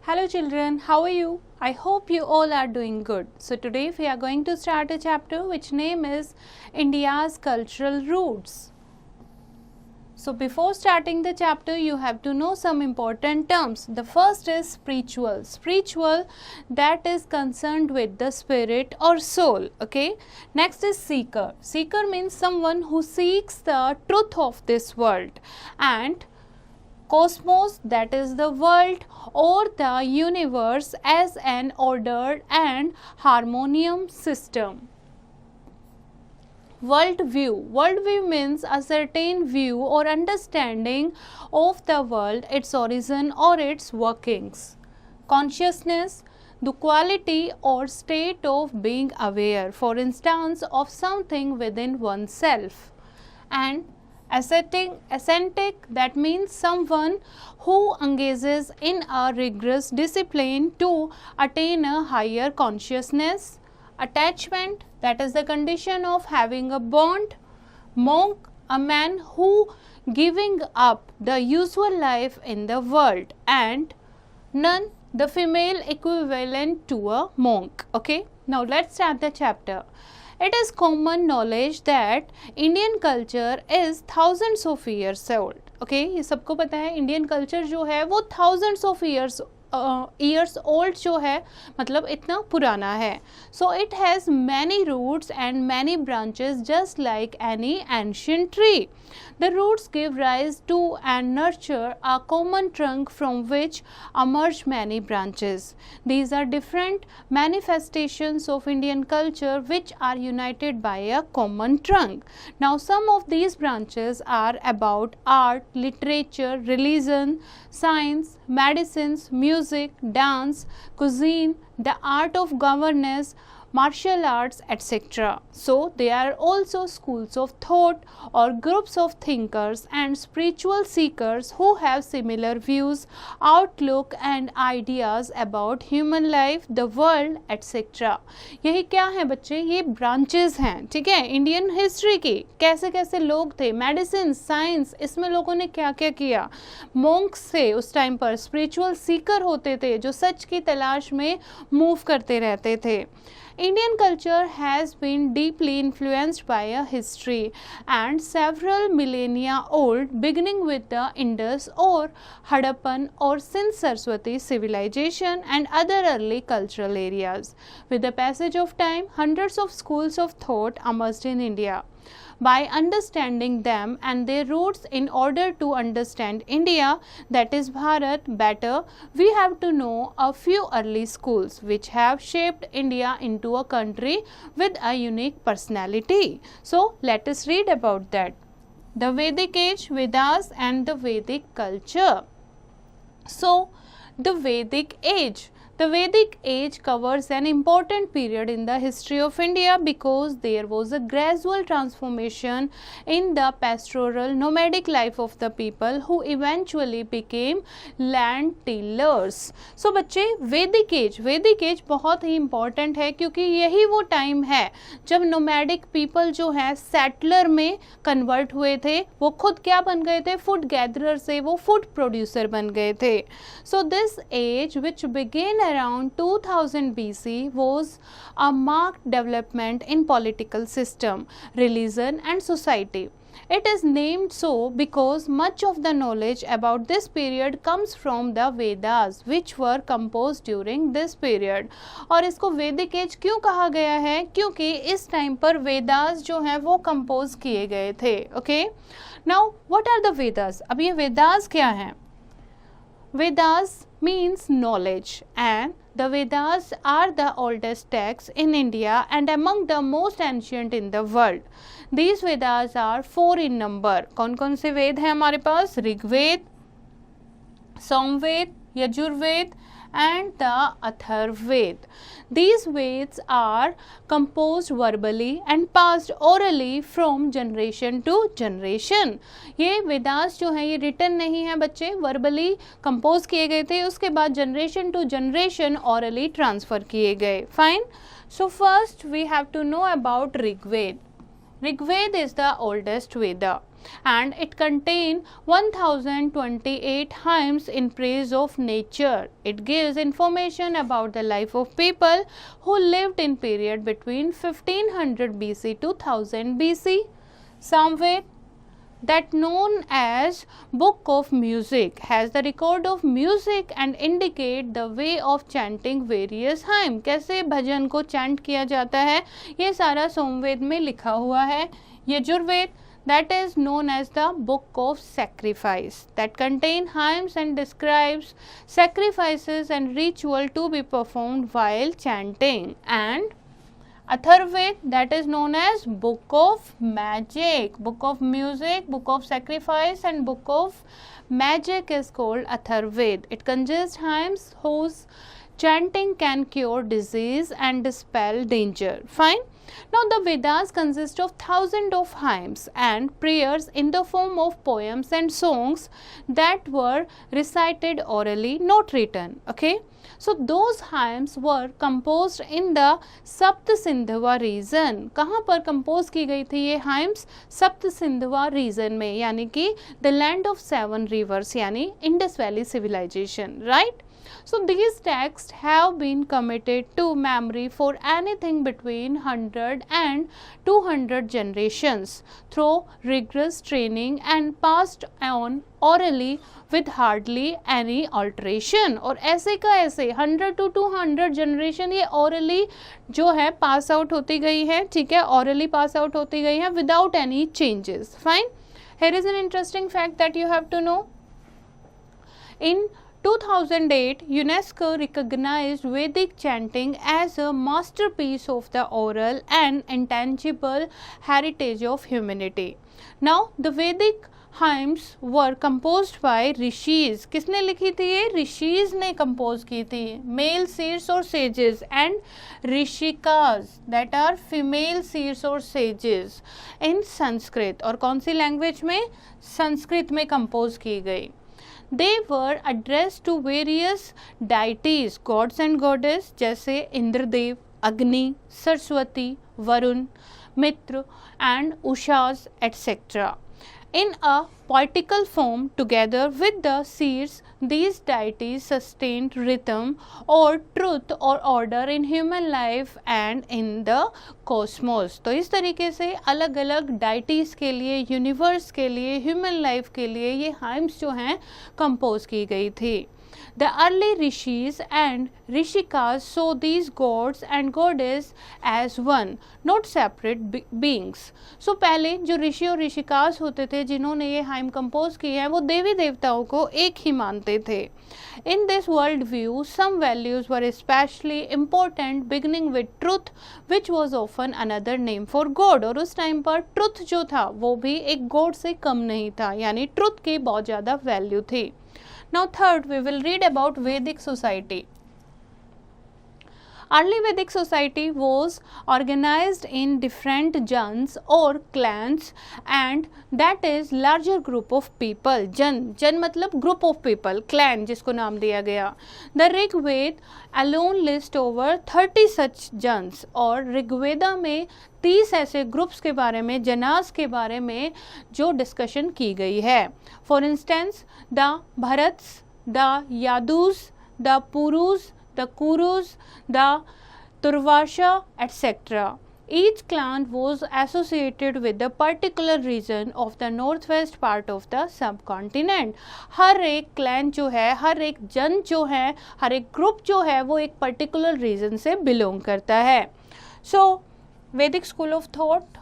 Hello children, how are you? I hope you all are doing good. So today we are going to start a chapter which name is India's Cultural Roots. So before starting the chapter you have to know some important terms. The first is spiritual. Spiritual, that is concerned with the spirit or soul. Okay. Next is seeker. Seeker means someone who seeks the truth of this world. And cosmos, that is the world or the universe as an ordered and harmonious system. Worldview. Worldview means a certain view or understanding of the world, its origin or its workings. Consciousness, the quality or state of being aware, for instance, of something within oneself. And ascetic, that means someone who engages in a rigorous discipline to attain a higher consciousness. Attachment, that is the condition of having a bond. Monk, a man who giving up the usual life in the world. And nun, the female equivalent to a monk. Okay, now let's start the chapter. It is common knowledge that Indian culture is thousands of years old. Okay, ये सबको पता है Indian culture जो है वो thousands of years old जो है मतलब इतना पुराना है. So it has many roots and many branches just like any ancient tree. The roots give rise to and nurture a common trunk from which emerge many branches. These are different manifestations of Indian culture which are united by a common trunk. Now some of these branches are about art, literature, religion, science, medicines, music, dance, cuisine, the art of governance, martial arts, etc. So, they are also schools of thought or groups of thinkers and spiritual seekers who have similar views, outlook and ideas about human life, the world, etc. यही क्या है बच्चे, ये branches हैं. ठीक है, Indian history की कैसे कैसे लोग थे, मेडिसिन, साइंस, इसमें लोगों ने क्या क्या किया. मॉन्क्स से उस टाइम पर स्पिरिचुअल सीकर होते थे जो सच की तलाश में मूव करते रहते थे. Indian culture has been deeply influenced by a history and several millennia old, beginning with the Indus or Harappan or Sindh-Saraswati civilization and other early cultural areas. With the passage of time, hundreds of schools of thought emerged in India. By understanding them and their roots in order to understand India, that is Bharat, better, we have to know a few early schools which have shaped India into a country with a unique personality. So, let us read about that. The Vedic age, Vedas and the Vedic culture. So, the Vedic age. The Vedic age covers an important period in the history of India because there was a gradual transformation in the pastoral nomadic life of the people who eventually became land tillers. So बच्चे Vedic age बहुत ही important है क्योंकि यही वो time है जब nomadic people जो है settler में convert हुए थे, वो खुद क्या बन गए थे, food gatherer से वो food producer बन गए थे. So this age which began around 2000 BC was a marked development in political system, religion and society. It is named so because much of the knowledge about this period comes from the Vedas which were composed during this period. और इसको Vedic Age क्यों कहा गया है, क्योंकि इस time पर वेदास जो हैं वो कंपोज किए गए थे. Okay, now what are the Vedas. अब ये वेदास क्या हैं. Vedas means knowledge and the Vedas are the oldest texts in India and among the most ancient in the world. These Vedas are 4 in number. कौन कौन से वेद हैं हमारे पास. Rigveda, Samaveda, Yajurveda and the Atharvaved. These Veds are composed verbally and passed orally from generation to generation. ये वेदास जो है ये written नहीं है बच्चे, verbally compose किए गए थे, उसके बाद generation to generation orally transfer किए गए. Fine. So first we have to know about Rigved. Rigved is the oldest Veda. and it contains 1028 hymns in praise of nature. It gives information about the life of people who lived in period between 1500 BC to 1000 BC. Samved, that known as Book of Music, has the record of music and indicate the way of chanting various hymns. कैसे भजन को chant किया जाता है ये सारा सोमवेद में लिखा हुआ है. Yajurveda, that is known as the Book of Sacrifice, that contain hymns and describes sacrifices and ritual to be performed while chanting. And Atharvaved, that is known as Book of Magic. Book of Music, Book of Sacrifice and Book of Magic is called Atharvaved. It contains hymns whose chanting can cure disease and dispel danger. Fine. Now the Vedas consist of thousands of hymns and prayers in the form of poems and songs that were recited orally, not written. Okay. So those hymns were composed in the Sapt Sindhva region. कहाँ पर compose की गई थी ये hymns? Sapt Sindhva region में, यानी कि the land of 7 rivers, यानी Indus Valley civilization, right? So these texts have been committed to memory for anything between 100 and 200 generations through rigorous training and passed on orally with hardly any alteration. और ऐसे का ऐसे 100 to 200 generation ये orally जो है pass out होती गई है, ठीक है, orally पास आउट होती गई है without any changes. Fine. Here is an interesting fact that you have to know. In 2008, UNESCO recognized Vedic chanting as a masterpiece of the oral and intangible heritage of humanity. Now, the Vedic hymns were composed by rishis. किसने लिखी थी ये? ऋषिज ने compose की थी. Male seers or sages and rishikas, that are female seers or sages, in Sanskrit. और कौन सी language में? संस्कृत में कंपोज की गई. They were addressed to various deities, gods and goddesses, जैसे इंद्रदेव, अग्नि, सरस्वती, वरुण, मित्र and उषास etc. In a poetical form, together with the seers, these deities sustained rhythm or truth or order in human life and in the cosmos. तो इस तरीके से अलग अलग deities के लिए, यूनिवर्स के लिए, ह्यूमन लाइफ के लिए ये hymns जो हैं कंपोज की गई थी. The early rishis and rishikas saw these gods and goddesses as one, not separate beings. So पहले जो ऋषि और ऋषिकास होते थे जिन्होंने ये हाइम कंपोज किए हैं वो देवी देवताओं को एक ही मानते थे. In this world view, some values were especially important, beginning with truth, which was often another name for God. और उस टाइम पर truth जो था वो भी एक God से कम नहीं था, यानी truth की बहुत ज़्यादा वैल्यू थी. Now third, we will read about Vedic society. Early Vedic society was organized in different jans or clans, and that is larger group of people. जन मतलब group of people, clan जिसको नाम दिया गया. The Rigved alone list over 30 such jans, और ऋग्वेदा में 30 ऐसे groups के बारे में, जनास के बारे में जो डिस्कशन की गई है. For instance, the Bharats, the Yadus, the Purus, the Kurus, the Turvasha, etc. Each clan was associated with the particular region of the northwest part of the subcontinent. हर एक clan जो है, हर एक जन जो है, हर एक group जो है वो एक particular region से belong करता है. So, Vedic school of thought.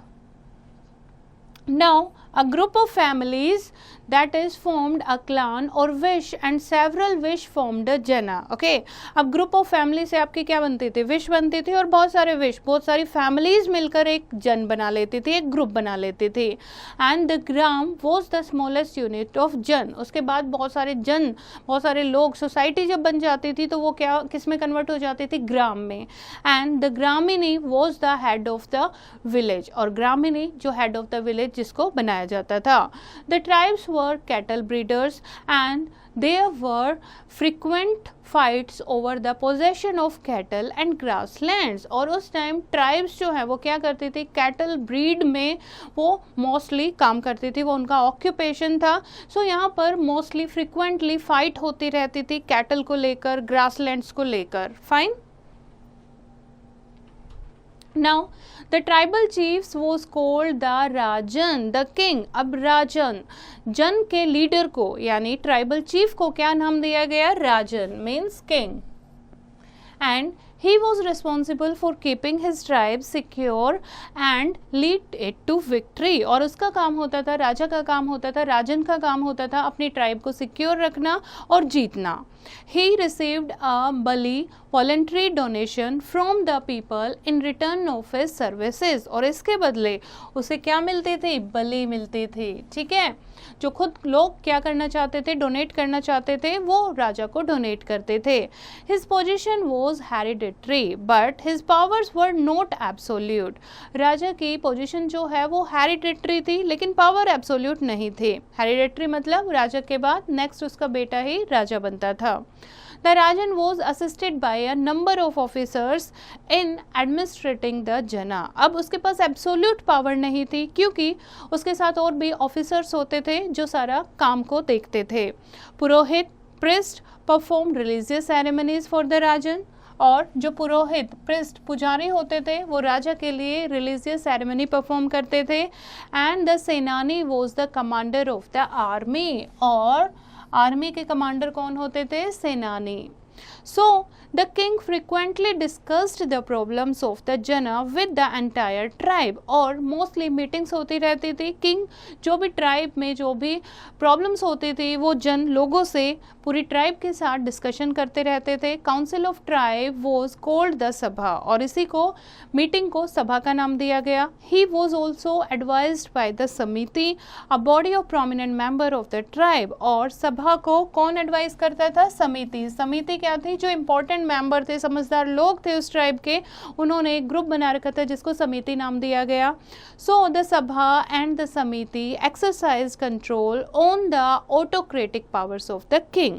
Now, a group of families that is formed a clan or wish, and several wish formed a jana. Okay, अब group of family से आपकी क्या बनती थी? विश बनती थी, और बहुत सारे विश, बहुत सारी families मिलकर एक जन बना लेती थी, एक group बना लेती थी. And the gram was the smallest unit of जन. उसके बाद बहुत सारे जन, बहुत सारे लोग, society जब बन जाती थी तो वो क्या किस में कन्वर्ट हो जाती थी? ग्राम में. And the Gramini was the head of the village, और ग्रामिनी जो head of the village जिसको बनाया मनाया जाता था। The tribes were cattle breeders and there were frequent fights over the possession of cattle and grasslands. और उस टाइम ट्राइब्स जो है वो क्या करती थी, कैटल ब्रीड में वो मोस्टली काम करती थी, वो उनका ऑक्यूपेशन था। सो यहाँ पर मोस्टली फ्रिक्वेंटली फाइट होती रहती थी कैटल को लेकर, ग्रासलैंड्स को लेकर। Fine. Now the tribal chiefs was called the Rajan, the king। अब राजन, जन के लीडर को यानी ट्राइबल चीफ को क्या नाम दिया गया, Rajan means king. And he was responsible for keeping his tribe secure and lead it to victory। और उसका काम होता था, राजा का काम होता था, राजन का काम होता था अपनी ट्राइब को सिक्योर रखना और जीतना। He received a bali voluntary donation from the people in return of his services। और इसके बदले उसे क्या मिलती थी, बलि मिलती थी। ठीक है, जो खुद लोग क्या करना चाहते थे, डोनेट करना चाहते थे, वो राजा को डोनेट करते थे। His position was hereditary but his powers were not absolute। राजा की पोजीशन जो है वो हेरिडिटरी थी लेकिन पावर एब्सोल्यूट नहीं थे। हेरिडिटरी मतलब राजा के बाद नेक्स्ट उसका बेटा ही राजा बनता था। The Rajan was assisted by a number of officers in administrating the jana। अब उसके पास एब्सोल्यूट पावर नहीं थी क्योंकि उसके साथ और भी ऑफिसर्स होते थे जो सारा काम को देखते थे। पुरोहित priest performed religious ceremonies for the Rajan। और जो पुरोहित प्रिस्ट पुजारी होते थे वो राजा के लिए रिलीजियस सेरेमनी परफॉर्म करते थे। एंड द सेनानी was the commander of the army. और आर्मी के कमांडर कौन होते थे, सेनानी। So the king frequently discussed the problems of the jana with the entire tribe। और मोस्टली मीटिंग्स होती रहती थी। किंग जो भी ट्राइब में जो भी प्रॉब्लम्स होती थी वो जन लोगों से पूरी ट्राइब के साथ डिस्कशन करते रहते थे। Council of tribe was called the सभा। और इसी को मीटिंग को सभा का नाम दिया गया। He was also advised by the samiti, a body of prominent member of the tribe. और सभा को कौन एडवाइज करता था, समिति। समिति क्या थी, जो इंपॉर्टेंट मेंबर थे, समझदार लोग थे उस ट्राइब के, उन्होंने एक ग्रुप बना रखा था जिसको समिति नाम दिया गया। सो द सभा एंड द समिति exercise control on the autocratic powers of the king.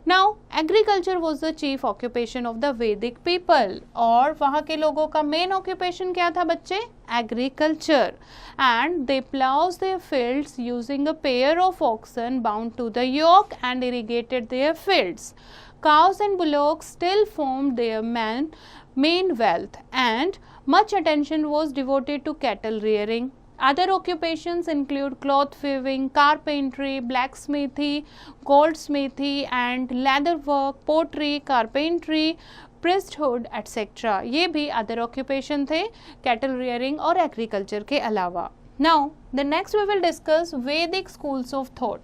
Now agriculture was the chief occupation of the Vedic people। और वहाँ के लोगों का मेन ऑक्यूपेशन क्या था बच्चे, agriculture. And they plows their fields using a pair of oxen bound to the yoke and irrigated their fields। Cows and bullocks still formed their main wealth and much attention was devoted to cattle rearing। Other occupations include cloth weaving, carpentry, blacksmithy, goldsmithy and leather work, pottery, carpentry, priesthood etc। ये भी other occupation थे cattle rearing और agriculture के अलावा। Now the next we will discuss Vedic schools of thought।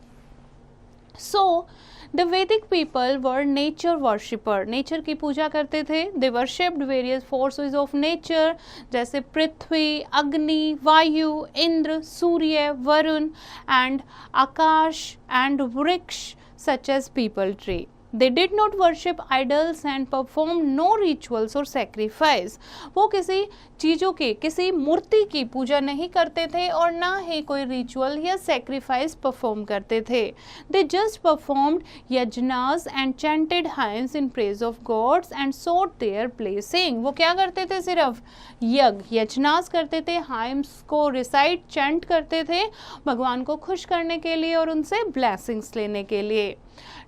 So the Vedic people were nature worshipper। Nature की पूजा करते थे। They worshipped various forces of nature जैसे पृथ्वी, अग्नि, वायु, इंद्र, सूर्य, वरुण and आकाश and वृक्ष such as people tree। They did not worship idols and performed no rituals or sacrifice। वो किसी चीज़ों की, किसी मूर्ति की पूजा नहीं करते थे और ना ही कोई रिचुअल या सेक्रीफाइस परफॉर्म करते थे। They just performed yajnas and chanted hymns in praise of gods and sought their blessing। वो क्या करते थे, सिर्फ यज्ञ यजनास करते थे, हाइम्स को रिसाइट चैंट करते थे भगवान को खुश करने के लिए और उनसे ब्लेसिंग्स लेने के लिए।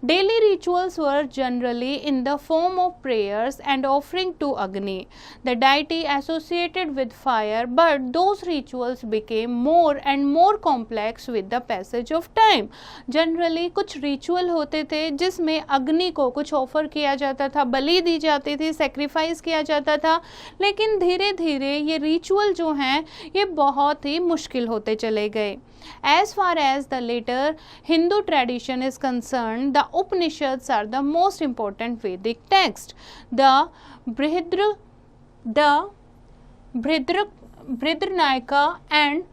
Daily rituals were generally in the form of prayers and offering to Agni, the deity associated with fire, but those rituals became more and more complex with the passage of time। Generally कुछ ritual होते थे जिसमें अग्नि को कुछ offer किया जाता था, बलि दी जाती थी, सेक्रीफाइस किया जाता था, लेकिन धीरे धीरे ये ritual जो हैं ये बहुत ही मुश्किल होते चले गए। As far as the later Hindu tradition is concerned, the Upanishads are the most important Vedic text। The Brihadaranyaka and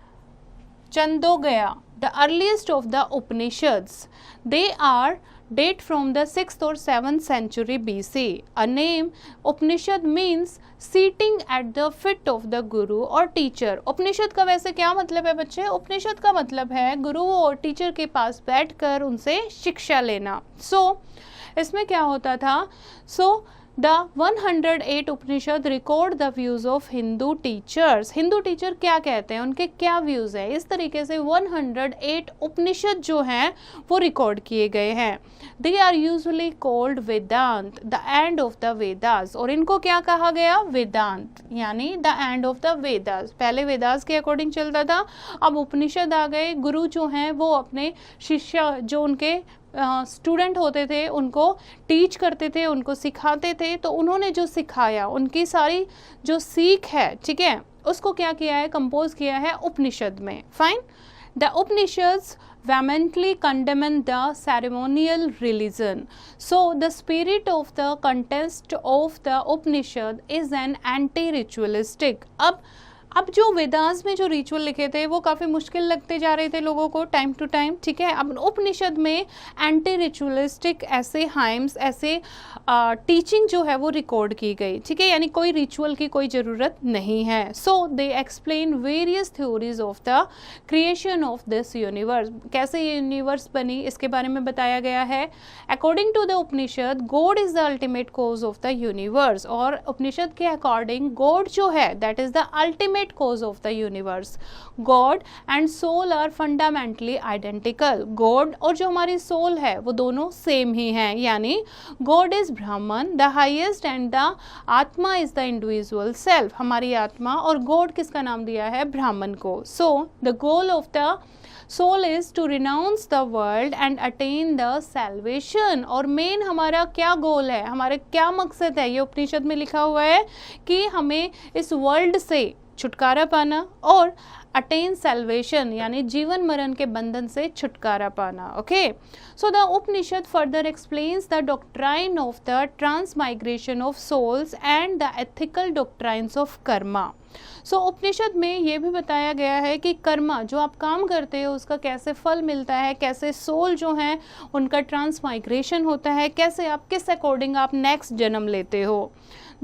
Chandogya the earliest of the Upanishads. They are date from the 6th or 7th century BC. A name Upanishad means seating at the feet of the guru और teacher. उपनिषद का वैसे क्या मतलब है बच्चे? उपनिषद का मतलब है गुरु और टीचर के पास बैठकर उनसे शिक्षा लेना. इसमें क्या होता था? The 108 Upanishad record the views of Hindu teachers. Hindu teacher क्या कहते हैं, उनके क्या व्यूज हैं, इस तरीके से 108 उपनिषद जो हैं वो रिकॉर्ड किए गए हैं. They are usually called Vedanta, the end of the Vedas. और इनको क्या कहा गया? वेदांत, यानी the end of the Vedas. पहले वेदास के अकॉर्डिंग चलता था, अब उपनिषद आ गए. गुरु जो हैं वो अपने शिष्य जो उनके स्टूडेंट होते थे उनको टीच करते थे, उनको सिखाते थे. तो उन्होंने जो सिखाया, उनकी सारी जो सीख है, ठीक है, उसको क्या किया है? कंपोज किया है उपनिषद में. Fine. The Upanishads vehemently condemn the ceremonial religion. So the spirit of the context of the Upanishad is an anti-ritualistic. अब जो वेदास में जो रिचुअल लिखे थे वो काफ़ी मुश्किल लगते जा रहे थे लोगों को टाइम टू टाइम, ठीक है. अब उपनिषद में एंटी रिचुअलिस्टिक ऐसे हाइम्स, ऐसे टीचिंग जो है वो रिकॉर्ड की गई, ठीक है, यानी कोई रिचुअल की कोई ज़रूरत नहीं है. So they explain various theories of the creation of this universe. कैसे ये यूनिवर्स बनी इसके बारे में बताया गया है. According to the Upanishad God is the ultimate cause of the universe. और उपनिषद के अकॉर्डिंग गॉड जो है that is the ultimate cause of the universe. God and soul are fundamentally identical. God और जो हमारी soul है वो दोनों सेम ही हैं, यानी God is Brahman, the highest, and the आत्मा is the individual self. हमारी आत्मा, और God किसका नाम दिया है? ब्राह्मण को. So the goal of the soul is to renounce the world and attain the salvation. और मेन हमारा क्या गोल है, हमारे क्या मकसद है, ये उपनिषद में लिखा हुआ है कि हमें इस वर्ल्ड से छुटकारा पाना और अटेन सेल्वेशन यानी जीवन मरण के बंधन से छुटकारा पाना. Okay. So the Upanishad further explains the doctrine of the transmigration of souls and the ethical doctrines of karma. So Upanishad में ये भी बताया गया है कि कर्मा, जो आप काम करते हो उसका कैसे फल मिलता है, कैसे सोल जो हैं उनका ट्रांसमाइग्रेशन होता है, कैसे आप किस अकॉर्डिंग आप नेक्स्ट जन्म लेते हो.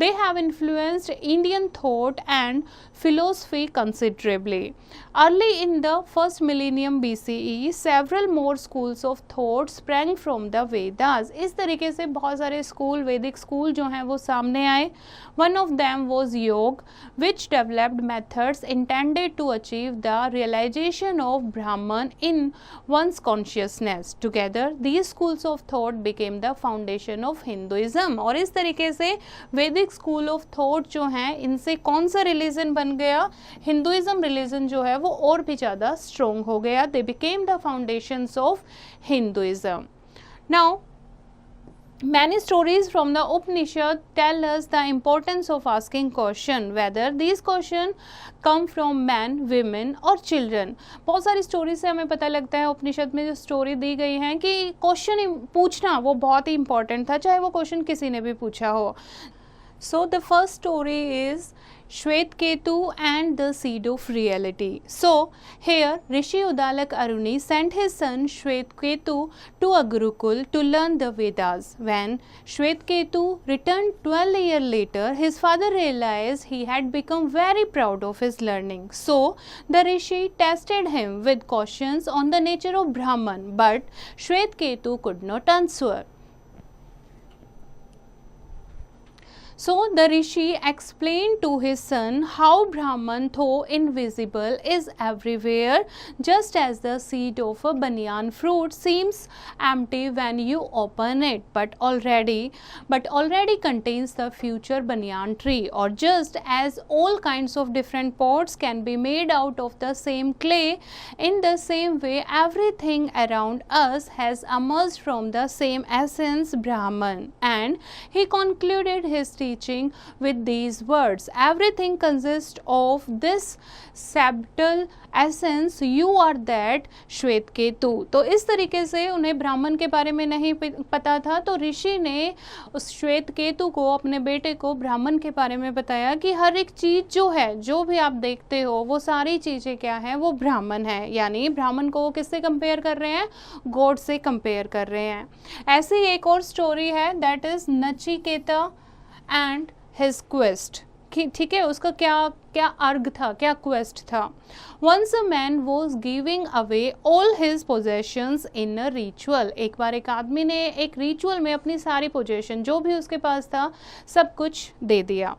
They have influenced Indian thought and philosophy considerably. Early in the first millennium BCE, several more schools of thought sprang from the Vedas. इस तरीके से बहुत सारे स्कूल, वैदिक स्कूल जो हैं वो सामने आए. One of them was Yoga, which developed methods intended to achieve the realization of Brahman in one's consciousness. Together, these schools of thought became the foundation of Hinduism. और इस तरीके से वैदिक स्कूल ऑफ थॉट जो हैं इनसे कौन सा रिलीजन बन गया? हिंदुइज्म रिलीजन जो है वो और भी ज़्यादा स्ट्रॉन्ग हो गया. They became the foundations of Hinduism. Now many stories from the Upanishad tell us the importance of asking question, whether these question come from men, women और children. बहुत सारी स्टोरी से हमें पता लगता है, उपनिषद में जो स्टोरी दी गई है कि क्वेश्चन पूछना वो बहुत ही इंपॉर्टेंट था, चाहे वो क्वेश्चन किसी ने भी पूछा हो. So the first story is Shvetketu and the Seed of Reality. So here Rishi Udalak Aruni sent his son Shvetketu to a Gurukul to learn the Vedas. When Shvetketu returned 12 years later, his father realized he had become very proud of his learning. So the Rishi tested him with questions on the nature of Brahman, but Shvetketu could not answer. So the Rishi explained to his son how Brahman, though invisible, is everywhere, just as the seed of a banyan fruit seems empty when you open it, but already contains the future banyan tree. Or just as all kinds of different pots can be made out of the same clay, in the same way everything around us has emerged from the same essence, Brahman. And he concluded his teaching with these words. Everything consists of this subtle essence. You are that Shvetaketu. तो इस तरीके से उन्हें ब्राह्मण के बारे में नहीं पता था, तो ऋषि ने उस श्वेतकेतु को, अपने बेटे को, ब्राह्मण के बारे में बताया कि हर एक चीज़ जो है, जो भी आप देखते हो, वो सारी चीज़ें क्या हैं, वो ब्राह्मण है. यानी ब्राह्मण को वो किससे कंपेयर कर रहे हैं, गॉड से कंपेयर कर रहे हैं. ऐसी एक और स्टोरी है, that is Nachiketa and his quest. ठीक है, उसका क्या अर्घ था, क्या क्वेस्ट था. Once a man was giving away all his possessions in a ritual. एक बार एक आदमी ने एक रिचुअल में अपनी सारी पोजेशन, जो भी उसके पास था, सब कुछ दे दिया.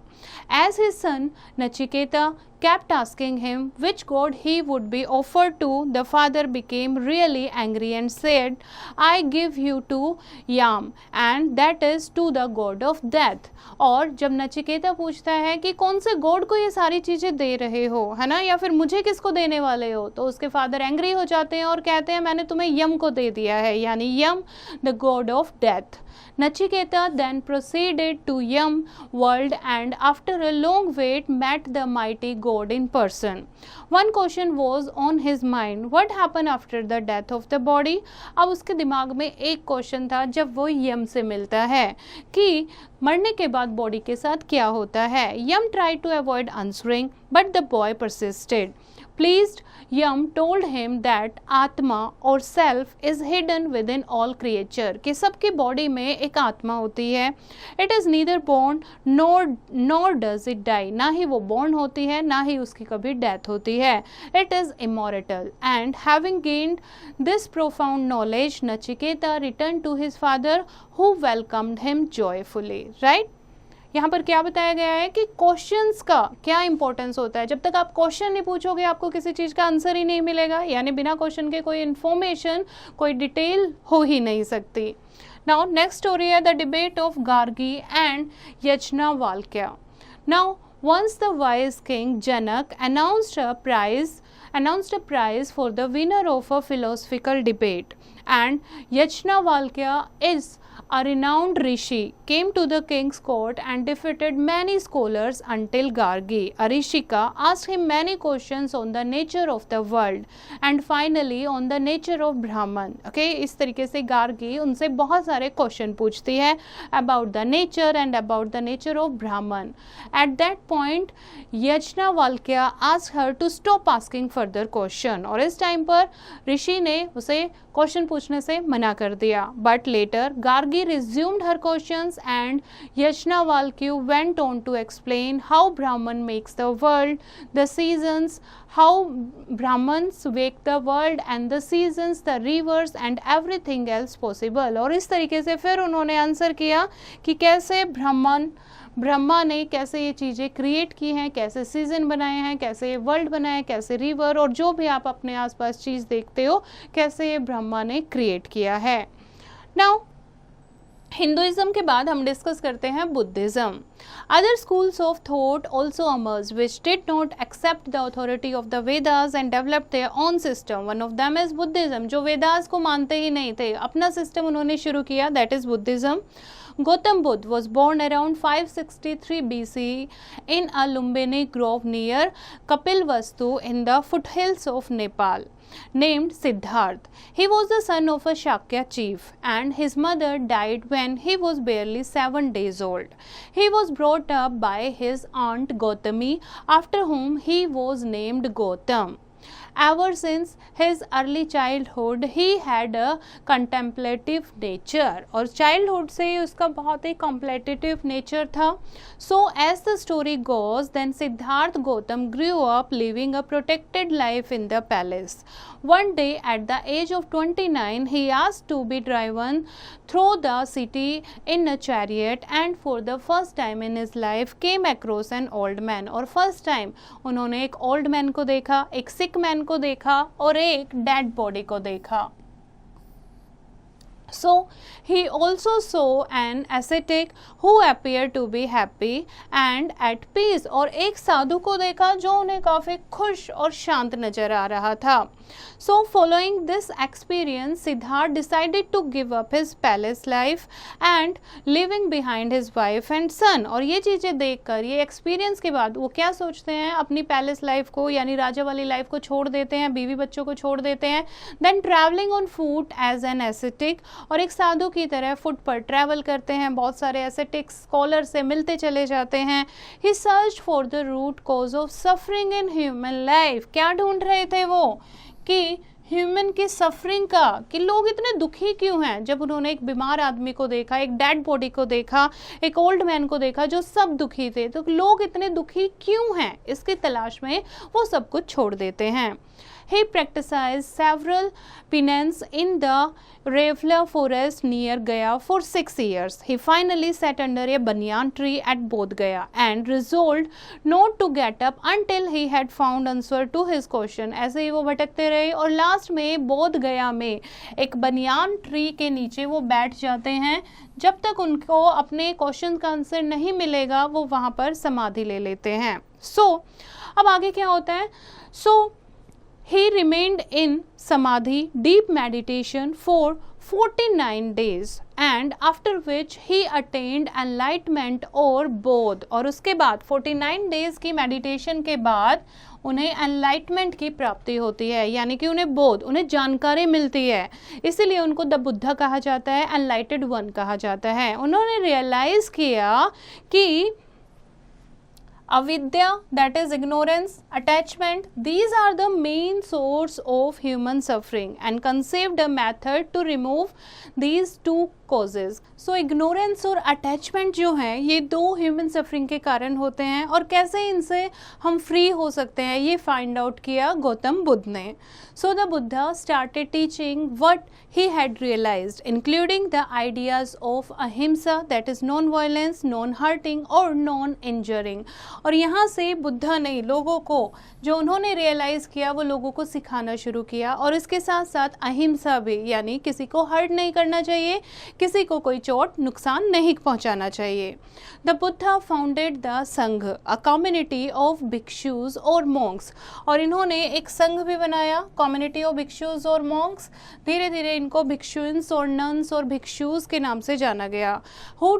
As his son Nachiketa kept asking him which god he would be offered to, the father became really angry and said, I give you to Yam, and that is to the god of death. और जब नचिकेता पूछता है कि कौन से God को ये सारी चीज़ें दे रहे हो, है ना, या फिर मुझे किसको देने वाले हो, तो उसके फादर एंग्री हो जाते हैं और कहते हैं मैंने तुम्हें यम को दे दिया है, यानी Yama the god of death. Nachiketa then proceeded to Yam world and after a long wait met the mighty god in person. One question was on his mind, what happened after the death of the body? अब उसके दिमाग में एक question था जब वो यम से मिलता है कि मरने के बाद बॉडी के साथ क्या होता है. यम tried to avoid answering but the boy persisted. Pleased, Yam told him that atma और self is hidden within all creature, कि सबकी बॉडी में एक आत्मा होती है. It is neither born nor does it die, ना ही वो बोर्न होती है, ना ही उसकी कभी डेथ होती है. It is immortal. And having gained this profound knowledge, Nachiketa return to his father who welcomed him joyfully. Right, यहाँ पर क्या बताया गया है कि क्वेश्चंस का क्या इंपॉर्टेंस होता है. जब तक आप क्वेश्चन नहीं पूछोगे आपको किसी चीज़ का आंसर ही नहीं मिलेगा, यानी बिना क्वेश्चन के कोई इन्फॉर्मेशन, कोई डिटेल हो ही नहीं सकती. नाउ नेक्स्ट स्टोरी है the debate of Gargi and Yajnavalkya. Now once the wise king Janak announced a prize for the winner of a philosophical debate, and Yajnavalkya is a renowned rishi, came to the king's court and defeated many scholars until Gargi, a rishika, asked him many questions on the nature of the world and finally on the nature of Brahman. Okay, इस तरीके से गार्गी उनसे बहुत सारे question पूछती है about the nature and about the nature of Brahman. At that point, Yajnavalkya asked her to stop asking further question, और इस टाइम पर ऋषि ने उसे क्वेश्चन पूछने से मना कर दिया. But later, Gargi resumed her questions and Yajnavalkya went on to explain how Brahman makes the world, the seasons, how Brahmans wake the world and the seasons, the rivers and everything else possible. और इस तरीके से फिर उन्होंने answer किया कि कैसे ब्रह्मा ने कैसे ये चीज़ें क्रिएट की हैं, कैसे सीजन बनाए हैं, कैसे ये वर्ल्ड बनाए, कैसे रिवर और जो भी आप अपने आसपास चीज़ देखते हो, कैसे ये ब्रह्मा ने क्रिएट किया है. नाउ हिंदुइज्म के बाद हम डिस्कस करते हैं Buddhism. Other schools of thought also emerge which did not accept the authority of the Vedas and develop their own system. One of them is Buddhism, जो वेदास को मानते ही नहीं थे, अपना सिस्टम उन्होंने शुरू किया, that is Buddhism. Gautam Buddha was born around 563 BC in a Lumbini grove near Kapilvastu in the foothills of Nepal, named Siddharth. He was the son of a Shakya chief and his mother died when he was barely 7 days old. He was brought up by his aunt Gautami, after whom he was named Gautam. Ever since his early childhood, he had a contemplative nature, और childhood से ही उसका बहुत ही contemplative nature था. So as the story goes, then Siddharth Gautam grew up living a protected life in the palace. One day at the age of 29, he asked to be driven through the city in a chariot and for the first time in his life came across an old man. और first time उन्होंने एक old man को देखा, एक sick man को देखा और एक डेड बॉडी को देखा. So he also saw an ascetic who appeared to be happy and at peace. और एक साधु को देखा जो उन्हें काफ़ी खुश और शांत नजर आ रहा था. So following this experience, Siddharth decided to give up his palace life and leaving behind his wife and son. और ये चीज़ें देखकर, ये एक्सपीरियंस के बाद वो क्या सोचते हैं, अपनी पैलेस लाइफ को यानी राजा वाली लाइफ को छोड़ देते हैं, बीवी बच्चों को छोड़ देते हैं. Then traveling on foot as an ascetic, और एक साधु की तरह फुट पर ट्रैवल करते हैं, बहुत सारे एसेटिक स्कॉलर से मिलते चले जाते हैं. He search for the root cause of suffering in human life. क्या ढूंढ रहे थे वो, कि ह्यूमन की सफरिंग का, कि लोग इतने दुखी क्यों हैं. जब उन्होंने एक बीमार आदमी को देखा, एक डेड बॉडी को देखा, एक ओल्ड मैन को देखा जो सब दुखी थे, तो लोग इतने दुखी क्यों हैं, इसकी तलाश में वो सब कुछ छोड़ देते हैं. He practiced several penance in the Ravelia forest near Gaya for 6 years. He finally sat under a banyan tree at Bodh Gaya and resolved not to get up until he had found answer to his question. ऐसे ही वो भटकते रहे और last में बोध गया में एक बनियान ट्री के नीचे वो बैठ जाते हैं. जब तक उनको अपने क्वेश्चन का आंसर नहीं मिलेगा वो वहाँ पर समाधि ले लेते हैं. अब आगे क्या होता है. He remained in samadhi, deep meditation for 49 days and after which he attained enlightenment or bodh. और उसके बाद 49 days की मेडिटेशन के बाद उन्हें एनलाइटमेंट की प्राप्ति होती है, यानी कि उन्हें बोध, उन्हें जानकारी मिलती है. इसीलिए उनको द बुद्धा कहा जाता है, एनलाइटेड वन कहा जाता है. उन्होंने रियलाइज किया कि avidya, that is ignorance, attachment, these are the main source of human suffering and conceived a method to remove these two causes. So ignorance और attachment जो हैं ये दो human suffering के कारण होते हैं और कैसे इनसे हम free हो सकते हैं ये find out किया गौतम बुद्ध ने. So the Buddha started teaching what he had realized, including the ideas of ahimsa, that is non-violence, non-hurting और non-injuring. और यहाँ से बुद्धा ने लोगों को जो उन्होंने रियलाइज़ किया वो लोगों को सिखाना शुरू किया और इसके साथ साथ अहिंसा भी, यानी किसी को हर्ट नहीं करना चाहिए, किसी को कोई चोट नुकसान नहीं पहुँचाना चाहिए. द बुद्धा फाउंडेड द संघ, अ कम्युनिटी ऑफ भिक्षुज और मॉन्क्स. और इन्होंने एक संघ भी बनाया, कम्युनिटी ऑफ भिक्षुज और मॉन्क्स. धीरे धीरे इनको भिक्षुन्स और नन्स और भिक्षुज के नाम से जाना गया. Who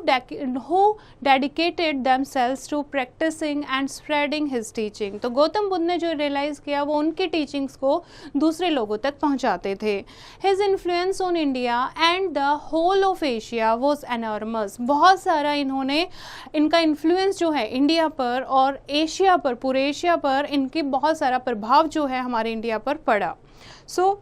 dedicated themselves to practising and spreading his teaching. तो गौतम बुद्ध ने जो रियलाइज किया वो उनकी टीचिंग्स को दूसरे लोगों तक पहुंचाते थे. His influence on India and the whole of Asia was enormous. बहुत सारा इनका इन्फ्लुएंस जो है इंडिया पर और एशिया पर, पूरे एशिया पर इनकी बहुत सारा प्रभाव जो है हमारे इंडिया पर पड़ा. सो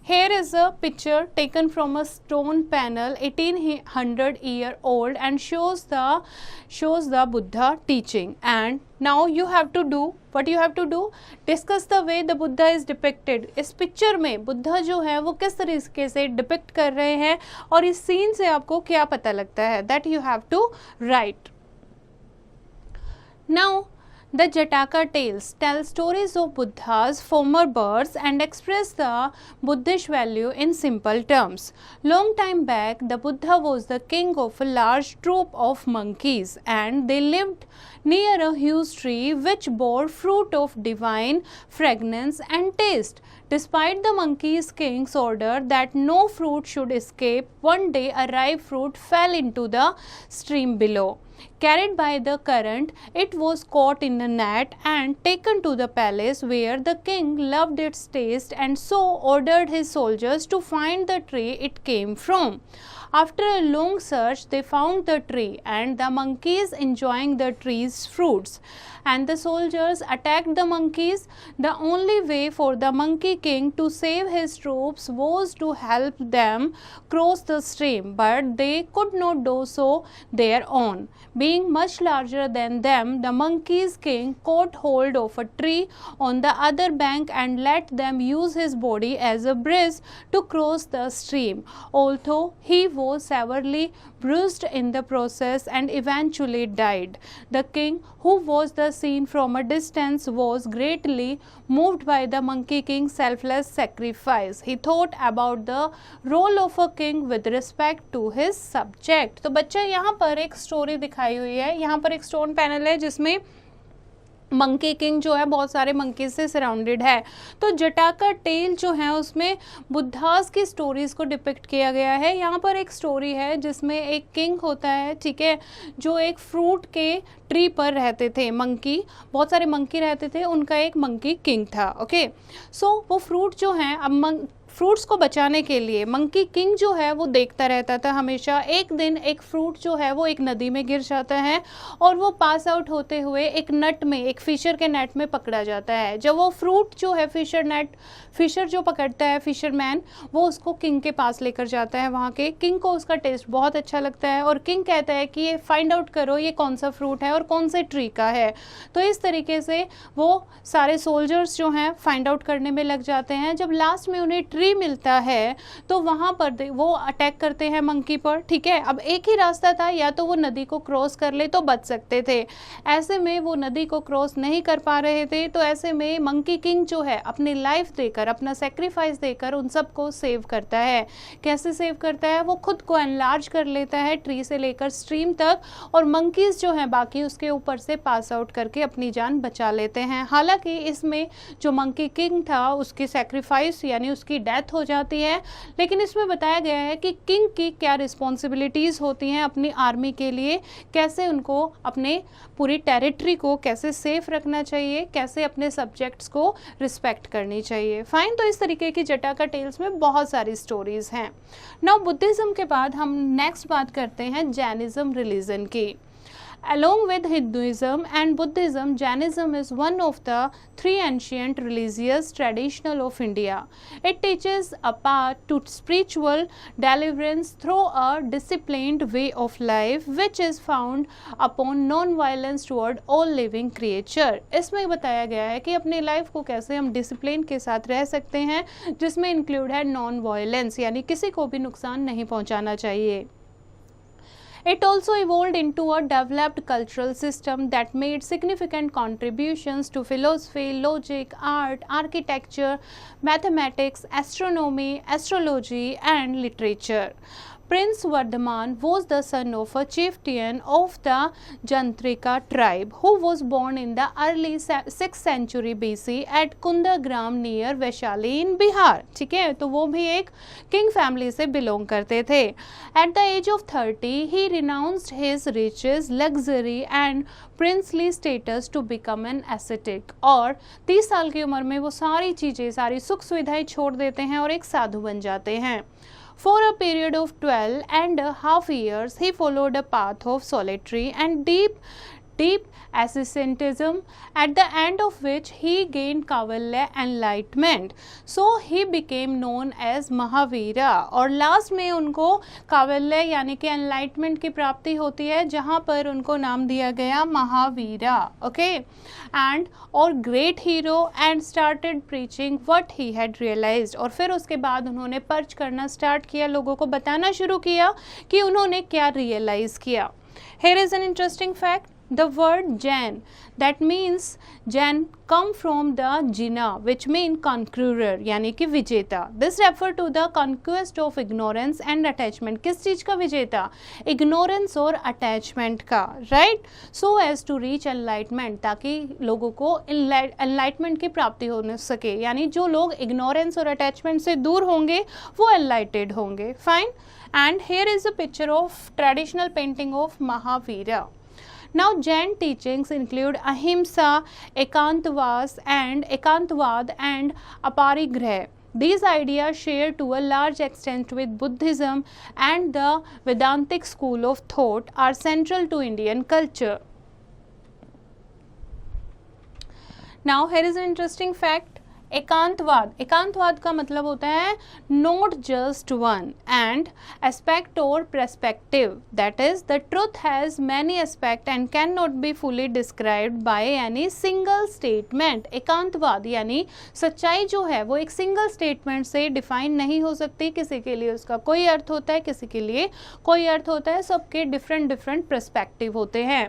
here is a picture taken from a stone panel 1800-year-old and shows the Buddha teaching. And now you have to do what you have to do, discuss the way the Buddha is depicted. इस picture में बुद्धा जो है वो किस तरीके से depict कर रहे हैं और इस सीन से आपको क्या पता लगता है, that you have to write. Now the Jataka tales tell stories of Buddha's former births and express the Buddhist value in simple terms. Long time back, the Buddha was the king of a large troop of monkeys and they lived near a huge tree which bore fruit of divine fragrance and taste. Despite the monkey's king's order that no fruit should escape, one day a ripe fruit fell into the stream below. Carried by the current, it was caught in a net and taken to the palace where the king loved its taste and so ordered his soldiers to find the tree it came from. After a long search, they found the tree and the monkeys enjoying the tree's fruits. And the soldiers attacked the monkeys. The only way for the monkey king to save his troops was to help them cross the stream, but they could not do so their own Being much larger than them, the monkey's king caught hold of a tree on the other bank and let them use his body as a bridge to cross the stream, although he was severely bruised in the process and eventually died. The king, who watched the scene from a distance, was greatly moved by the monkey king's selfless sacrifice. He thought about the role of a king with respect to his subject. तो बच्चे यहाँ पर एक story दिखाई हुई है, यहाँ पर एक स्टोन पैनल है जिसमें मंकी किंग जो है बहुत सारे मंकी से सराउंडेड है। तो जटाका टेल जो है उसमें बुद्धास की स्टोरीज को डिपिक्ट किया गया है। यहाँ पर एक स्टोरी है जिसमें एक किंग होता है, ठीक है, जो एक फ्रूट के ट्री पर रहते थे। मंकी, बहुत सारे मंकी रहते थे, उनका एक मंकी किंग था। ओके, सो वो फ्रूट जो है, अब फ्रूट्स को बचाने के लिए मंकी किंग जो है वो देखता रहता था हमेशा। एक दिन एक फ्रूट जो है वो एक नदी में गिर जाता है और वो पास आउट होते हुए एक नट में, एक फिशर के नेट में पकड़ा जाता है। जब वो फ्रूट जो है फिशर जो पकड़ता है, फिशरमैन, वो उसको किंग के पास लेकर जाता है। वहाँ के किंग को उसका टेस्ट बहुत अच्छा लगता है और किंग कहता है कि ये फाइंड आउट करो ये कौन सा फ्रूट है और कौन से ट्री का है। तो इस तरीके से वो सारे सोल्जर्स जो हैं फाइंड आउट करने में लग जाते हैं। जब लास्ट में उन्हें ट्री मिलता है तो वहाँ पर वो अटैक करते हैं मंकी पर, ठीक है। अब एक ही रास्ता था, या तो वो नदी को क्रॉस कर ले तो बच सकते थे। ऐसे में वो नदी को क्रॉस नहीं कर पा रहे थे, तो ऐसे में मंकी किंग जो है अपनी लाइफ देकर, अपना सेक्रीफाइस देकर उन सबको सेव करता है। कैसे सेव करता है? वो खुद को एनलार्ज कर लेता है ट्री से लेकर स्ट्रीम तक, और मंकीज जो हैं बाकी उसके ऊपर से पास आउट करके अपनी जान बचा लेते हैं। हालांकि इसमें जो मंकी किंग था उसकी सेक्रीफाइस यानी उसकी डेथ हो जाती है, लेकिन इसमें बताया गया है कि किंग की क्या रिस्पॉन्सिबिलिटीज़ होती हैं अपनी आर्मी के लिए, कैसे उनको अपने पूरी टेरिटरी को कैसे सेफ रखना चाहिए, कैसे अपने सब्जेक्ट्स को रिस्पेक्ट करनी चाहिए। फाइन, तो इस तरीके की जटाका टेल्स में बहुत सारी स्टोरीज हैं। नाउ बुद्धिज़्म के बाद हम नेक्स्ट बात करते हैं जैनिज्म रिलीजन की। Along with Hinduism and Buddhism, Jainism is one of the three ancient religious traditions of India. It teaches a path to spiritual deliverance through a disciplined way of life, which is found upon non-violence toward all living creature. इसमें बताया गया है कि अपनी life को कैसे हम discipline के साथ रह सकते हैं, जिसमें इंक्लूड है नॉन वायलेंस, यानी किसी को भी नुकसान नहीं पहुंचाना चाहिए। It also evolved into a developed cultural system that made significant contributions to philosophy, logic, art, architecture, mathematics, astronomy, astrology, and literature. Prince Vardhaman was the son of a chieftain of the Jantrika tribe who was born in the early 6th century BC at Kundagram near Vaishali in Bihar. ठीक है, तो वो भी एक king family से belong करते थे। At the age of 30, he renounced his riches, luxury and princely status to become an ascetic. और 30 साल की उम्र में वो सारी चीज़ें, सारी सुख सुविधाएं छोड़ देते हैं और एक साधु बन जाते हैं। For a period of 12.5 years, he followed a path of solitary and deep asceticism, at the end of which he gained Kaivalya enlightenment. So he became known as Mahavira. और लास्ट में उनको कावल्य यानी कि एनलाइटमेंट की प्राप्ति होती है, जहाँ पर उनको नाम दिया गया महावीरा। ओके, एंड और great hero and started preaching what he had realised. और फिर उसके बाद उन्होंने पर्च करना स्टार्ट किया, लोगों को बताना शुरू किया कि उन्होंने क्या रियलाइज किया। Here is an interesting fact. The word Jain, that means Jain, come from the Jina, which mean conqueror, यानी कि विजेता. This refer to the conquest of ignorance and attachment. किस चीज का विजेता? Ignorance और attachment का, right? So as to reach enlightenment, ताकि लोगों को enlightenment की प्राप्ति हो सके, यानी जो लोग ignorance और attachment से दूर होंगे वो enlightened होंगे. Fine. And here is a picture of traditional painting of Mahavira. Now, Jain teachings include Ahimsa, Ekantvad, and Aparigraha. These ideas share to a large extent with Buddhism and the Vedantic school of thought are central to Indian culture. Now, here is an interesting fact. एकांतवाद, एकांतवाद का मतलब होता है not just one and aspect और perspective, that is the truth has many aspect and can not be fully described by any single statement. एकांतवाद यानी सच्चाई जो है वो एक सिंगल स्टेटमेंट से डिफाइन नहीं हो सकती, किसी के लिए उसका कोई अर्थ होता है, किसी के लिए कोई अर्थ होता है, सबके डिफरेंट डिफरेंट पर्सपेक्टिव होते हैं।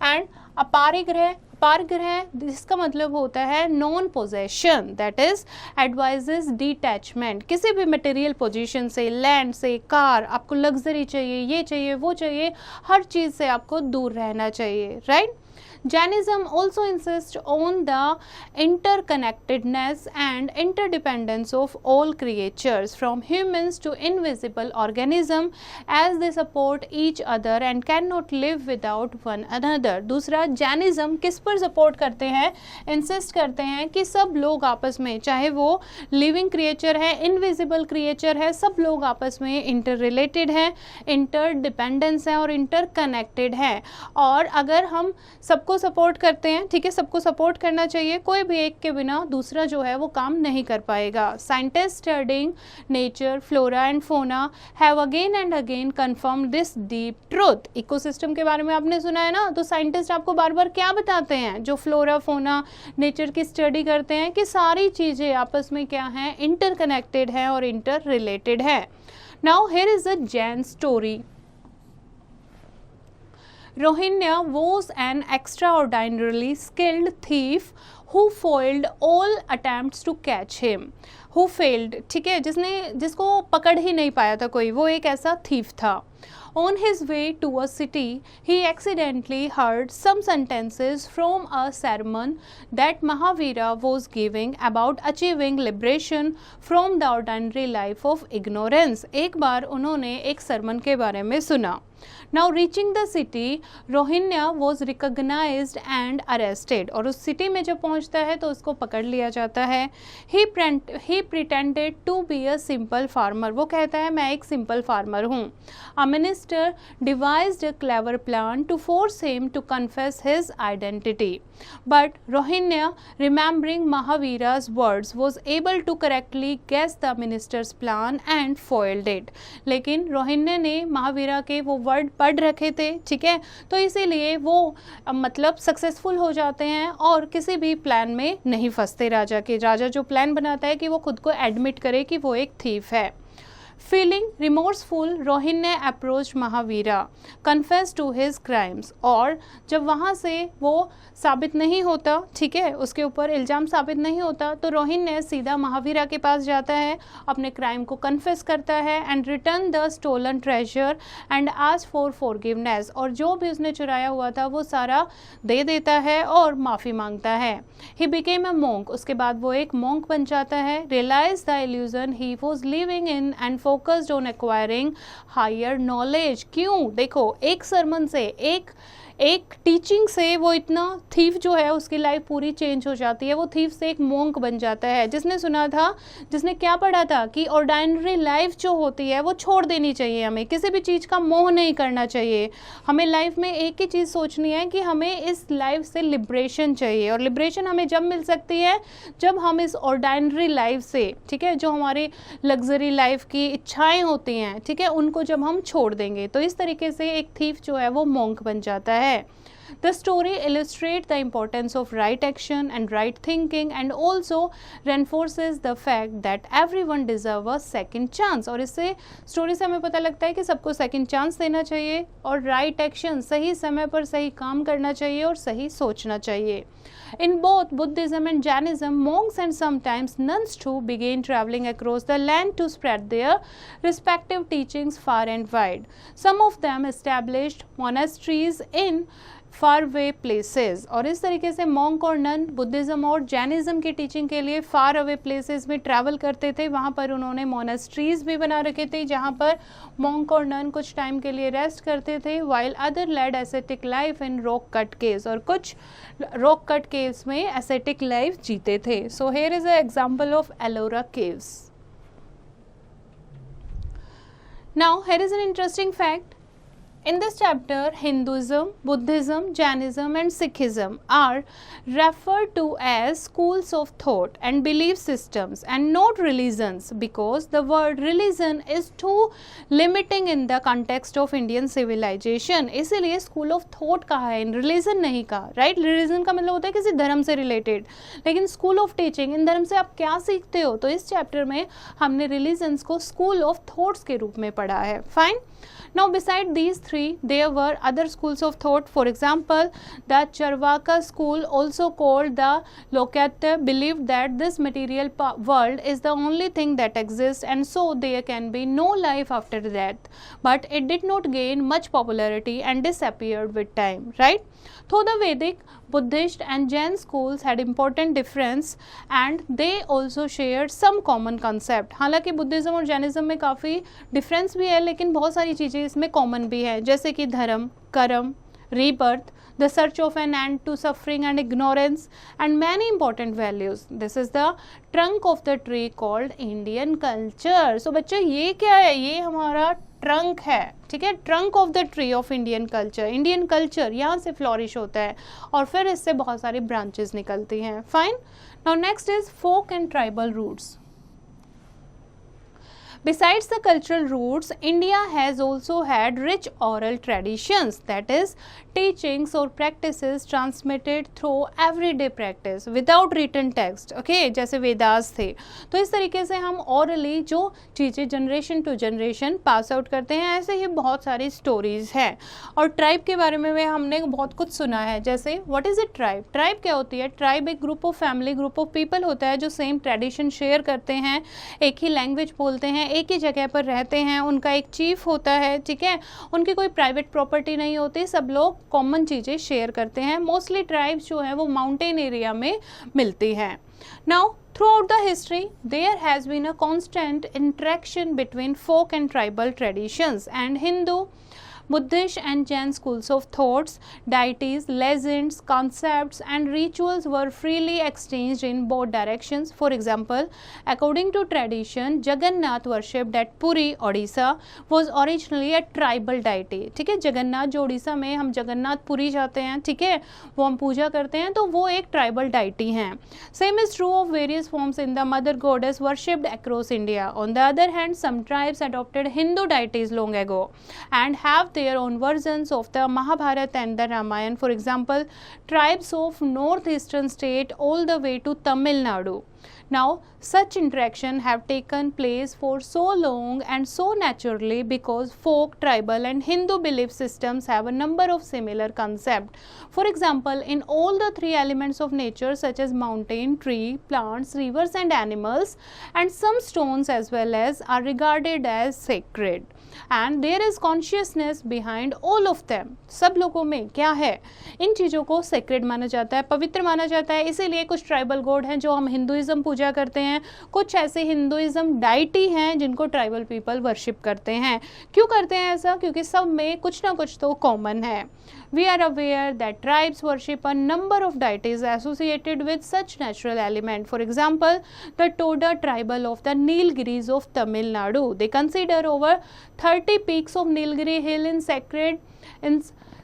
एंड अपारिग्रह, अपारग्रह जिसका मतलब होता है non possession, that is advises detachment, किसी भी मटेरियल पोजीशन से, लैंड से, कार, आपको लग्जरी चाहिए, ये चाहिए, वो चाहिए, हर चीज़ से आपको दूर रहना चाहिए, right. Jainism also insists on the interconnectedness and interdependence of all creatures, from humans to invisible organisms, as they support each other and cannot live without one another. दूसरा, जैनिज्म किस पर सपोर्ट करते हैं, इंसिस्ट करते हैं कि सब लोग आपस में, चाहे वो लिविंग क्रिएचर है, इनविजिबल क्रिएचर है, सब लोग आपस में इंटर रिलेटेड हैं, इंटरडिपेंडेंस है और इंटरकनेक्टेड है। और अगर हम सबको सपोर्ट करते हैं, ठीक है, सबको सपोर्ट करना चाहिए, कोई भी एक के बिना दूसरा जो है वो काम नहीं कर पाएगा। Scientist studying nature, flora and fauna have again and again confirm this deep truth. Ecosystem के बारे में आपने सुना है ना, तो साइंटिस्ट आपको बार बार क्या बताते हैं, जो फ्लोरा फोना नेचर की स्टडी करते हैं, कि सारी चीज़ें आपस में क्या हैं, इंटरकनेक्टेड हैं और इंटर रिलेटेड है। Now here is a Jain story. Rohingya was an extraordinarily skilled thief who foiled all attempts to catch him. Who failed, ठीक है, जिसको पकड़ ही नहीं पाया था कोई, वो एक ऐसा थीफ था। On his way to a city, he accidentally heard some sentences from a sermon that Mahavira was giving about achieving liberation from the ordinary life of ignorance. एक बार उन्होंने एक सरमन के बारे में सुना। Now reaching the city, Rohingya was recognized and arrested. और उस city में जब पहुंचता है तो उसको पकड़ लिया जाता है। He pretended to be a simple farmer. वो कहता है मैं एक सिंपल फार्मर हूँ। A minister devised a clever plan to force him to confess his identity. But Rohingya, remembering Mahavira's words, was able to correctly guess the minister's plan and foiled it. लेकिन रोहिण्य ने महावीरा के वो word पढ़ रखे थे, ठीक है, तो इसीलिए वो मतलब सक्सेसफुल हो जाते हैं और किसी भी प्लान में नहीं फंसते राजा के। राजा जो प्लान बनाता है कि वो खुद को एडमिट करे कि वो एक थीफ है। Feeling remorseful, Rohinya approach Mahavira, confess to his crimes. और जब वहाँ से वो साबित नहीं होता, ठीक है, उसके ऊपर इल्ज़ाम साबित नहीं होता, तो रोहिण्य सीधा महावीरा के पास जाता है, अपने क्राइम को कन्फेस करता है and return the stolen treasure and ask for forgiveness. और जो भी उसने चुराया हुआ था वो सारा दे देता है और माफ़ी मांगता है। ही बिकेम अ मोंक, उसके बाद वो एक मोंक बन जाता है। Realise the illusion he was living in and focused on acquiring higher knowledge. क्यों? देखो, एक सरमन से, एक टीचिंग से वो इतना थीफ जो है उसकी लाइफ पूरी चेंज हो जाती है। वो थीफ से एक मोंक बन जाता है, जिसने सुना था, जिसने क्या पढ़ा था कि ऑर्डिनरी लाइफ जो होती है वो छोड़ देनी चाहिए, हमें किसी भी चीज़ का मोह नहीं करना चाहिए। हमें लाइफ में एक ही चीज़ सोचनी है कि हमें इस लाइफ से लिब्रेशन चाहिए। और लिब्रेशन हमें जब मिल सकती है जब हम इस ऑर्डिनरी लाइफ से, ठीक है, जो हमारी लग्जरी लाइफ की इच्छाएँ होती हैं, ठीक है, उनको जब हम छोड़ देंगे, तो इस तरीके से एक थीफ जो है वो मोंक बन जाता है। The story illustrates the importance of right action and right thinking and also reinforces the fact that everyone deserves a second chance. और इससे स्टोरी से हमें पता लगता है कि सबको सेकंड चांस देना चाहिए और राइट एक्शन, सही समय पर सही काम करना चाहिए और सही सोचना चाहिए। In both Buddhism and Jainism, monks and sometimes nuns too began traveling across the land to spread their respective teachings far and wide. Some of them established monasteries in far way places. और इस तरीके से monk और none Buddhism और Jainism की teaching के लिए far away places में ट्रैवल करते थे। वहाँ पर उन्होंने मोनेस्ट्रीज़ भी बना रखे थे जहाँ पर मॉन्क और नन कुछ टाइम के लिए रेस्ट करते थे, while other led ascetic life in rock cut caves, और कुछ रॉक कट केव्स में एसेटिक लाइफ जीते थे। So here is a example of Ellora caves. Now here is an interesting fact. In this chapter, Hinduism, Buddhism, Jainism and Sikhism are referred to as schools of thought and belief systems and not religions, because the word religion is too limiting in the context of Indian civilization. इसीलिए school of thought कहा है, religion नहीं कहा, right? Religion का मतलब होता है किसी धर्म से related, लेकिन school of teaching, इन धर्म से आप क्या सीखते हो, तो इस chapter में हमने religions को school of thoughts के रूप में पढ़ा है. Fine. Now beside these three, there were other schools of thought. For example, the Charvaka school, also called the Lokatya, believed that this material world is the only thing that exists and so there can be no life after death. But it did not gain much popularity and disappeared with time, right? So the Vedic, Buddhist and Jain schools had important difference and they also shared some common concept. हालांकि Buddhism और Jainism में काफ़ी difference भी है, लेकिन बहुत सारी चीज़ें इसमें कॉमन भी है, जैसे कि धर्म, कर्म, rebirth, the search of an end to suffering and ignorance and many important values. This is the trunk of the tree called Indian culture. So बच्चों ये क्या है, ये हमारा ट्रंक है, ठीक है, trunk of the tree of Indian culture. Indian culture यहाँ से फ्लोरिश होता है और फिर इससे बहुत सारी ब्रांचेस निकलती हैं. Fine. Now next is folk and tribal roots. Besides the cultural roots, India has also had rich oral traditions, that is, teachings or practices transmitted through everyday practice without written text. Okay, जैसे वेदास थे. तो इस तरीके से हम orally जो चीज़ें generation to generation pass out करते हैं, ऐसे ही बहुत सारी स्टोरीज हैं. और ट्राइब के बारे में हमने बहुत कुछ सुना है, जैसे what is a tribe. Tribe क्या होती है? ट्राइब एक group of family, group of people होता है जो सेम ट्रेडिशन शेयर करते हैं, एक ही लैंग्वेज बोलते हैं, एक ही जगह पर रहते हैं, उनका एक चीफ होता है, ठीक है, उनकी कोई प्राइवेट प्रॉपर्टी नहीं होती, सब लोग कॉमन चीज़ें शेयर करते हैं. मोस्टली ट्राइब्स जो है वो माउंटेन एरिया में मिलती हैं. Now throughout the history there has been a constant interaction between folk and tribal traditions and Hindu, Buddhist and Jain schools of thoughts, deities, legends, concepts and rituals were freely exchanged in both directions. For example, according to tradition, Jagannath worshipped at Puri, Odisha was originally a tribal deity. ठीक है, जगन्नाथ जो उड़ीसा में हम जगन्नाथ पुरी जाते हैं, ठीक है, वो हम पूजा करते हैं, तो वो एक ट्राइबल डाइटी हैं. Same is true of various forms in the mother goddess worshipped across India. On the other hand, some tribes adopted Hindu deities long ago and have their own versions of the Mahabharata and the Ramayana. For example, tribes of northeastern state all the way to Tamil Nadu. Now, such interaction have taken place for so long and so naturally because folk, tribal and Hindu belief systems have a number of similar concepts. For example, in all the three elements of nature such as mountain, tree, plants, rivers and animals, and some stones as well as are regarded as sacred. And there is consciousness behind all of them. सब लोगों में क्या है, इन चीज़ों को sacred माना जाता है, पवित्र माना जाता है. इसीलिए कुछ ट्राइबल गॉड हैं जो हम हिंदुइज्म पूजा करते हैं, कुछ ऐसे हिंदुइज्म डाइटी हैं जिनको ट्राइबल पीपल वर्शिप करते हैं. क्यों करते हैं ऐसा? क्योंकि सब में कुछ ना कुछ तो कॉमन है. We are aware that tribes worship a number of deities associated with such natural element. For example, the Toda tribal of the Nilgiris of Tamil Nadu. They consider over 30 peaks of Nilgiri hill in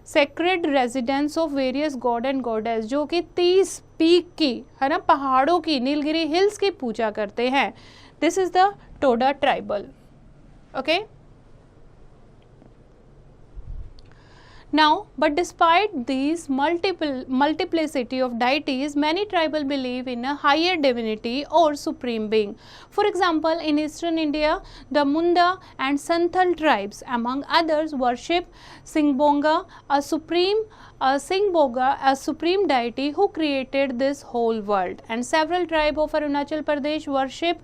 sacred residence of various god and goddess, जो कि 30 peak की है ना, पहाड़ों की, Nilgiri hills की पूजा करते हैं. This is the Toda tribal. Okay. Now, but despite these multiplicity of deities, many tribal believe in a higher divinity or supreme being. For example, in eastern India, the Munda and Santhal tribes, among others, worship Singbonga, a supreme deity who created this whole world. And several tribes of Arunachal Pradesh worship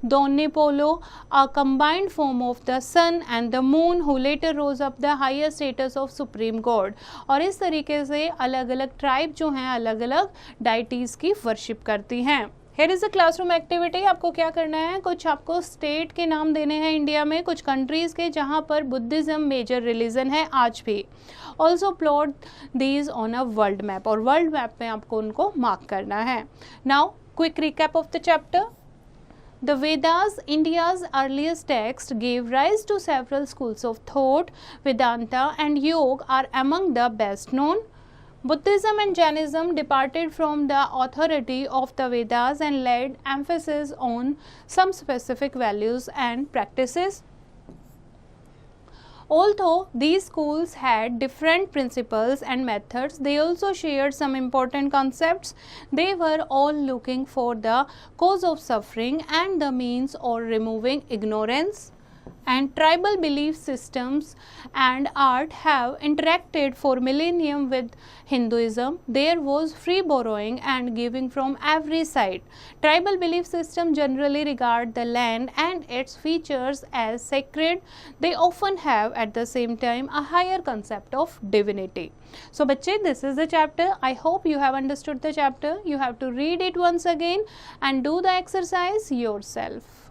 Donepolo, a combined form of the sun and the moon, who later rose up the higher status of supreme God. और इस तरीके से अलग अलग tribe जो हैं अलग अलग डाइटीज की वर्शिप करती हैं. Here is a classroom activity. आपको क्या करना है, कुछ आपको स्टेट के नाम देने हैं इंडिया में, कुछ कंट्रीज के जहाँ पर बुद्धिज्म मेजर रिलीजन है आज भी. Also plot these on a world map, और वर्ल्ड मैप में आपको उनको मार्क करना है. Now quick recap of the chapter. The Vedas, India's earliest text, gave rise to several schools of thought. Vedanta and Yoga are among the best known. Buddhism and Jainism departed from the authority of the Vedas and laid emphasis on some specific values and practices. Although these schools had different principles and methods, they also shared some important concepts. They were all looking for the cause of suffering and the means of removing ignorance. And tribal belief systems and art have interacted for millennium with Hinduism. There was free borrowing and giving from every side. Tribal belief systems generally regard the land and its features as sacred. They often have at the same time a higher concept of divinity. So bachche, this is the chapter. I hope you have understood the chapter. You have to read it once again and do the exercise yourself.